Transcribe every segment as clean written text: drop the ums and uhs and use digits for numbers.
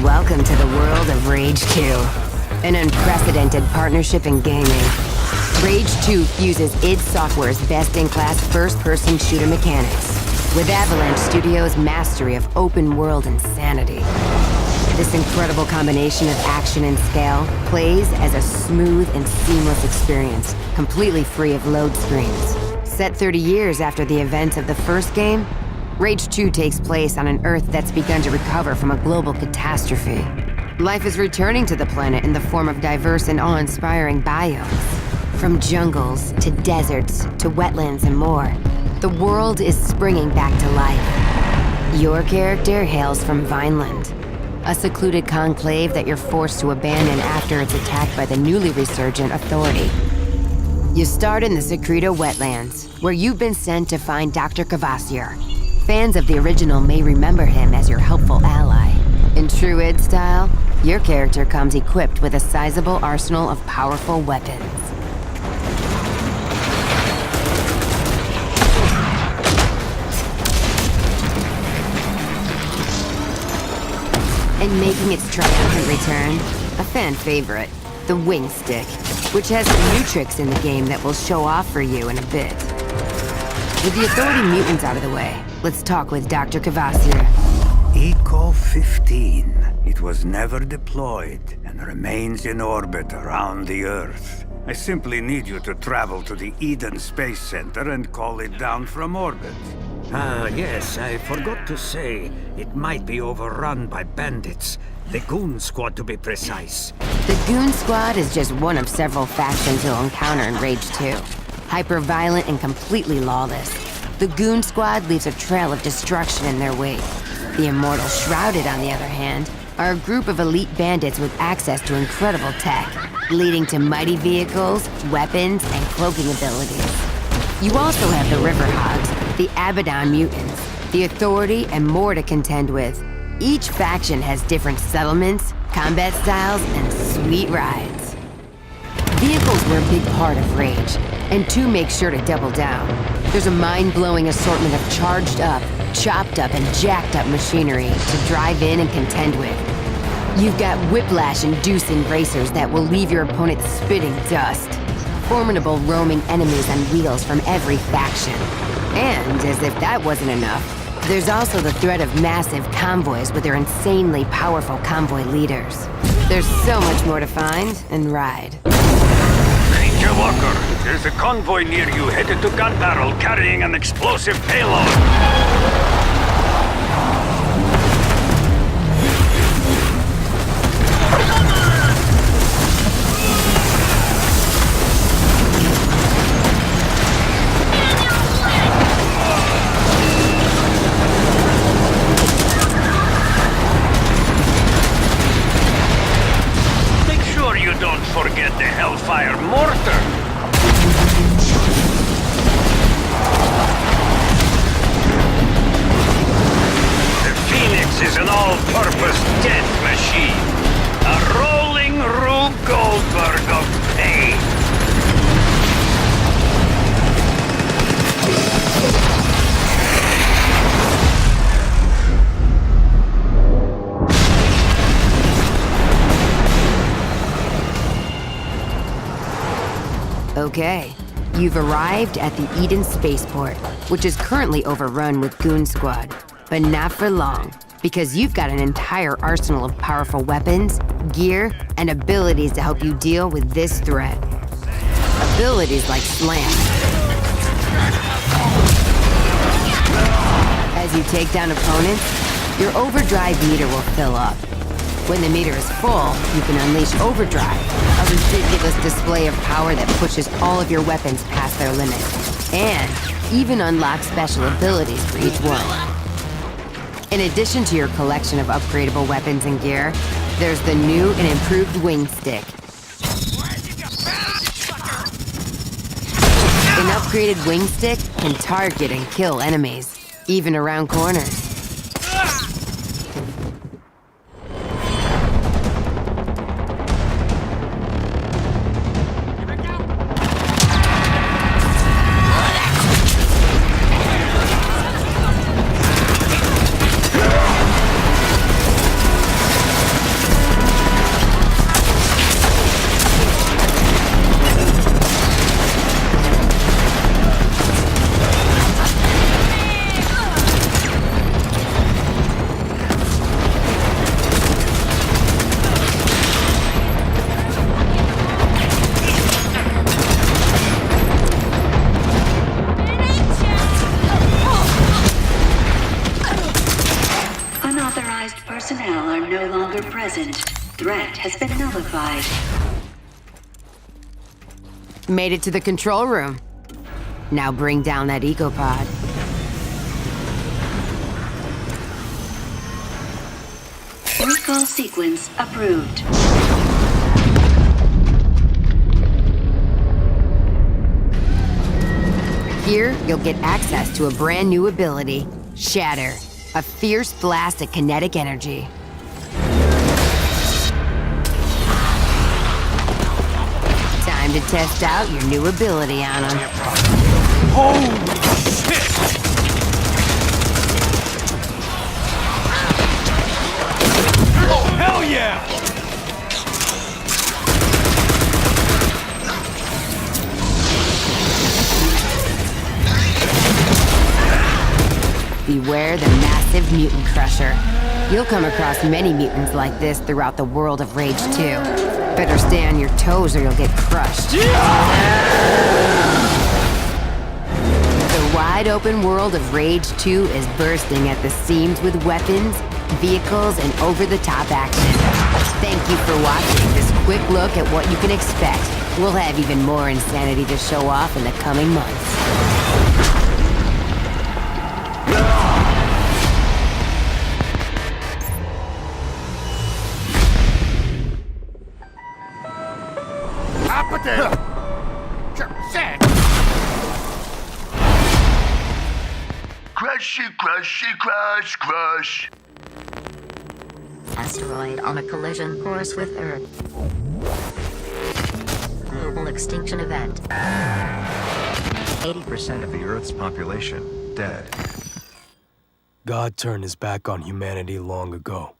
Welcome to the world of Rage 2, an unprecedented partnership in gaming. Rage 2 fuses id Software's best-in-class first-person shooter mechanics with Avalanche Studios' mastery of open-world insanity. This incredible combination of action and scale plays as a smooth and seamless experience, completely free of load screens. Set 30 years after the events of the first game, Rage 2 takes place on an Earth that's begun to recover from a global catastrophe. Life is returning to the planet in the form of diverse and awe-inspiring biomes. From jungles, to deserts, to wetlands and more, the world is springing back to life. Your character hails from Vineland, a secluded conclave that you're forced to abandon after it's attacked by the newly resurgent Authority. You start in the Secreto wetlands, where you've been sent to find Dr. Cavassier. Fans of the original may remember him as your helpful ally. In true id style, your character comes equipped with a sizable arsenal of powerful weapons. And making its triumphant return, a fan favorite, the Wing Stick, which has some new tricks in the game that we'll show off for you in a bit. With the Authority mutants out of the way, let's talk with Dr. Cavassier. Eco 15. It was never deployed and remains in orbit around the Earth. I simply need you to travel to the Eden Space Center and call it down from orbit. Yes, I forgot to say, it might be overrun by bandits. The Goon Squad, to be precise. The Goon Squad is just one of several factions you'll encounter in Rage 2. Hyper-violent and completely lawless, the Goon Squad leaves a trail of destruction in their wake. The Immortal Shrouded, on the other hand, are a group of elite bandits with access to incredible tech, leading to mighty vehicles, weapons, and cloaking abilities. You also have the Riverhogs, the Abaddon mutants, the Authority, and more to contend with. Each faction has different settlements, combat styles, and sweet rides. Vehicles were a big part of Rage, and 2 makes sure to double down. There's a mind-blowing assortment of charged up, chopped up, and jacked up machinery to drive in and contend with. You've got whiplash-inducing racers that will leave your opponent spitting dust. Formidable roaming enemies on wheels from every faction. And, as if that wasn't enough, there's also the threat of massive convoys with their insanely powerful convoy leaders. There's so much more to find and ride. Ranger Walker, there's a convoy near you headed to Gun Barrel carrying an explosive payload. Don't forget the Hellfire Mortar! The Phoenix is an all-purpose death machine. A rolling Rube Goldberg of pain. Okay, you've arrived at the Eden Spaceport, which is currently overrun with Goon Squad. But not for long, because you've got an entire arsenal of powerful weapons, gear, and abilities to help you deal with this threat. Abilities like Slam. As you take down opponents, your overdrive meter will fill up. When the meter is full, you can unleash Overdrive, a ridiculous display of power that pushes all of your weapons past their limit, and even unlock special abilities for each one. In addition to your collection of upgradable weapons and gear, there's the new and improved Wing Stick. An upgraded Wing Stick can target and kill enemies, even around corners. are no longer present. Threat has been nullified. Made it to the control room. Now bring down that ecopod. Recall sequence approved. Here, you'll get access to a brand new ability, Shatter, a fierce blast of kinetic energy. Time to test out your new ability on him. Holy shit! Oh, hell yeah! Beware the massive mutant crusher. You'll come across many mutants like this throughout the world of Rage 2. Better stay on your toes or you'll get crushed. The wide open world of Rage 2 is bursting at the seams with weapons, vehicles, and over-the-top action. Thank you for watching this quick look at what you can expect. We'll have even more insanity to show off in the coming months. Crashy, crashy, crash, crash. Asteroid on a collision course with Earth. Global extinction event. 80% of the Earth's population dead. God turned his back on humanity long ago.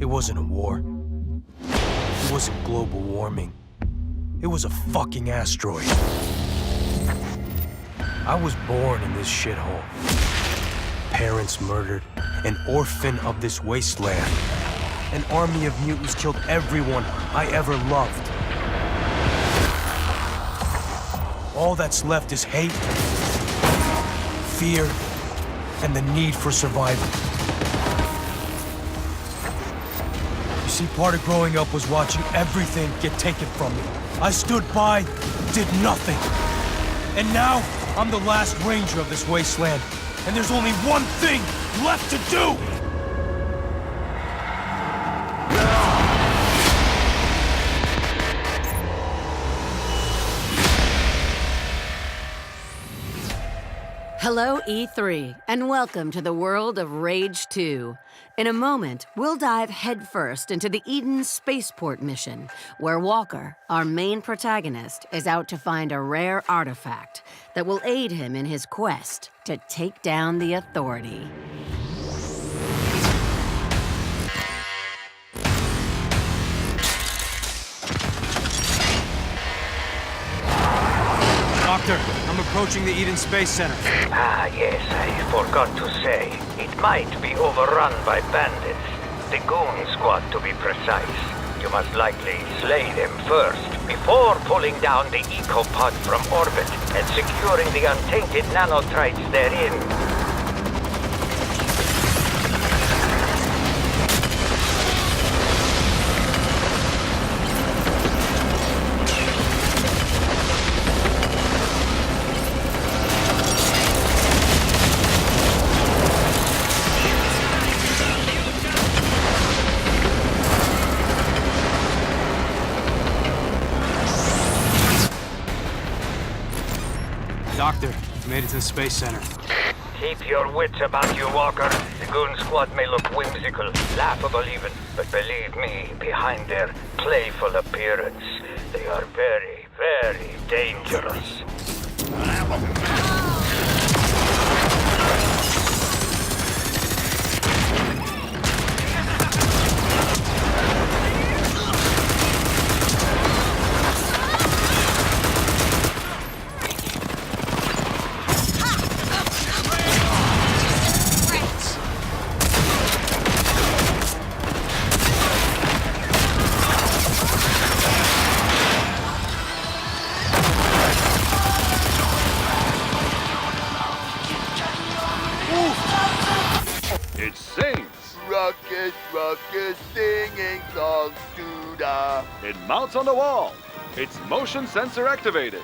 It wasn't a war. It wasn't global warming. It was a fucking asteroid. I was born in this shithole. Parents murdered, an orphan of this wasteland. An army of mutants killed everyone I ever loved. All that's left is hate, fear, and the need for survival. You see, part of growing up was watching everything get taken from me. I stood by, did nothing. And now, I'm the last ranger of this wasteland, and there's only one thing left to do! Hello, E3, and welcome to the world of Rage 2. In a moment, we'll dive headfirst into the Eden spaceport mission, where Walker, our main protagonist, is out to find a rare artifact that will aid him in his quest to take down the Authority. Doctor, I'm approaching the Eden Space Center. Ah, yes, I forgot to say. It might be overrun by bandits. The Goon Squad, to be precise. You must likely slay them first, before pulling down the ecopod from orbit and securing the untainted nanotrites therein. Doctor, made it to the Space Center. Keep your wits about you, Walker. The Goon Squad may look whimsical, laughable even, but believe me, behind their playful appearance, they are very, very dangerous. ruckus, ruckus, singing songs to the... It mounts on the wall. It's motion sensor activated.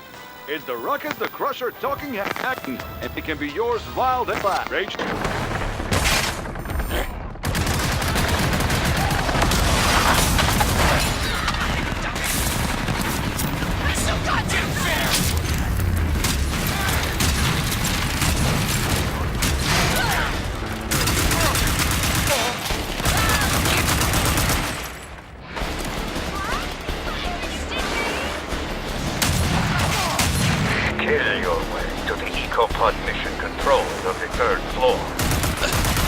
It's the Ruckus the Crusher talking hack, and it can be yours wild and fast. Rage. Kill your way to the EcoPod mission controls of the 3rd floor.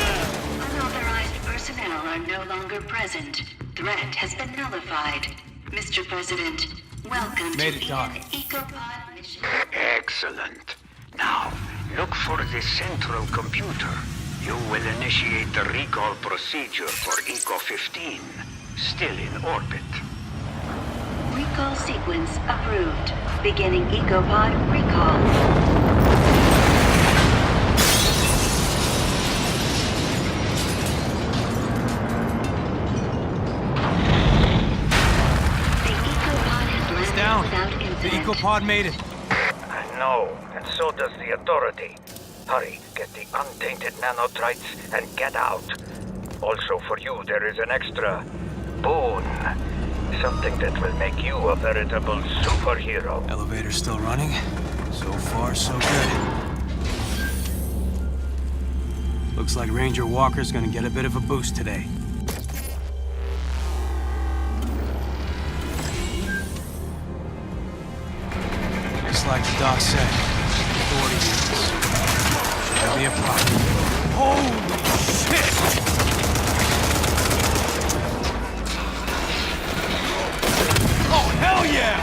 Unauthorized personnel are no longer present. Threat has been nullified. Mr. President, welcome Made to it, the Doc. EcoPod mission. Excellent. Now, look for the central computer. You will initiate the recall procedure for Eco-15, still in orbit. Recall sequence approved. Beginning EcoPod recall. The EcoPod has It's landed down. without The incident. EcoPod made it. I know, and so does the Authority. Hurry, get the untainted nanotrites and get out. Also for you, there is an extra boon. Something that will make you a veritable superhero. Elevator's still running. So far, so good. Looks like Ranger Walker's gonna get a bit of a boost today. Just like the doc said, Authority vehicles. Shouldn't be a problem. Holy shit! Oh, hell yeah!